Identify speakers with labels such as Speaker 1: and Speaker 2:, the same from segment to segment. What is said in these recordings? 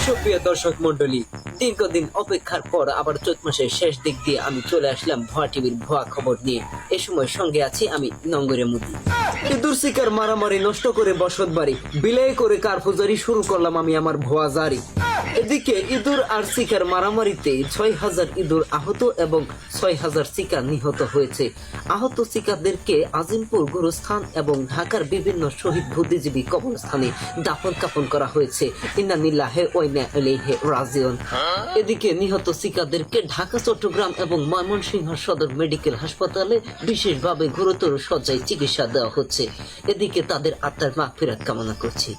Speaker 1: সুপ্রিয় দর্শক মন্ডলী, দীর্ঘদিন অপেক্ষার পর আবার চৈত মাসের শেষ দিক দিয়ে আমি চলে আসলাম ভুয়া টিভির ভুয়া খবর নিয়ে। এ সময় সঙ্গে আছি আমি নঙ্গরে মুদি। ইঁদুর শিকার, মারামারি, নষ্ট করে বসত বাড়ি, বিলাই করে কারফুজারি শুরু করলাম আমি আমার ভুয়া জারি। এদিকে ইঁদুর আর শিকার মারামারিতে ৬,০০০ ইঁদুর আহত এবং ৬,০০০ শিকার নিহত হয়েছে। আহত শিকারদেরকে আজিমপুর গুরুস্থান এবং ঢাকার বিভিন্ন শহীদ বুদ্ধিজীবী কবরস্থানে দাফন কাফন করা হয়েছে। ইন্না নিল্লাহি ওয়া ইন্না ইলাইহি রাজিউন। এদিকে নিহত শিকারদেরকে ঢাকা, চট্টগ্রাম এবং ময়মনসিংহ সদর মেডিকেল হাসপাতালে বিশেষভাবে গুরুতর শয্যায় চিকিৎসা দেওয়া হচ্ছে। এদিকে তাদের আত্মার মাগফিরাত কামনা করছি।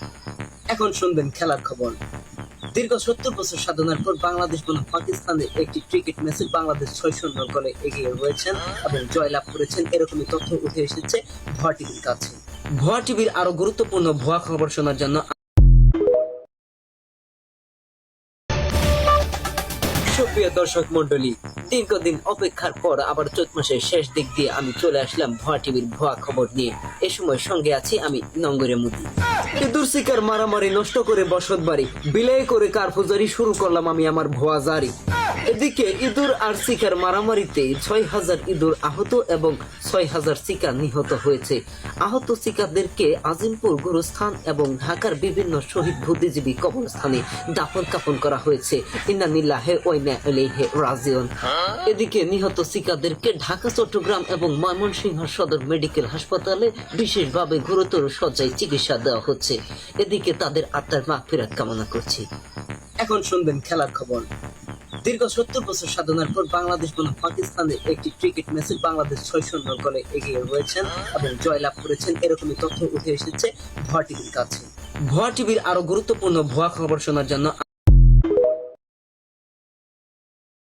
Speaker 1: এখন শুনবেন খেলার খবর। দীর্ঘ ৭০ বছর সাধনার পর বাংলাদেশ বনাম পাকিস্তানের একটি ক্রিকেট ম্যাচে বাংলাদেশ ৬-০ গোলে এগিয়ে রয়েছেন এবং জয়লাভ করেছেন, এরকমই তথ্য উঠে এসেছে ভুয়া টিভির কাছে। ভুয়া টিভির আরো গুরুত্বপূর্ণ ভুয়া খবর শোনার জন্য সুপ্রিয় দর্শক মন্ডলী, দীর্ঘদিন অপেক্ষার পর আবার চৈত মাসের শেষ দিক দিয়ে আমি চলে আসলাম ভুয়া টিভির ভুয়া খবর নিয়ে। এ সময় সঙ্গে আছি আমি নঙ্গরে মুদি। ইঁদুর শিকার, মারামারি, নষ্ট করে বসত বাড়ি, বিলাই করে কারফুজারি শুরু করলাম আমি আমার ভুয়া জারি। এদিকে ইঁদুর আর শিকার মারামারিতে ৬,০০০ ইঁদুর আহত এবং ৬,০০০ শিকার নিহত হয়েছে। আহত শিকারদেরকে আজিমপুর গুরুস্থান এবং ঢাকার বিভিন্ন শহীদ বুদ্ধিজীবী কবরস্থানে দাফন কাফন করা হয়েছে। ইন্না নিল্লাহি ওয়া ইন্না ইলাইহি রাজিউন। এদিকে নিহত শিকারদেরকে ঢাকা, চট্টগ্রাম এবং ময়মনসিংহ সদর মেডিকেল হাসপাতালে বিশেষভাবে গুরুতর শয্যায় চিকিৎসা দেওয়া হচ্ছে। এদিকে তাদের আত্মার মাগফিরাত কামনা করছি। এখন শুনবেন খেলার খবর। দীর্ঘ ৭০ বছর সাধনার পর বাংলাদেশ বনাম পাকিস্তানের একটি ক্রিকেট ম্যাচে বাংলাদেশ ৬-০ গোলে এগিয়ে রয়েছেন এবং জয়লাভ করেছেন, এরকমই তথ্য উঠে এসেছে ভুয়া টিভির কাছে। ভুয়া টিভির আরো গুরুত্বপূর্ণ ভুয়া খবর শোনার জন্য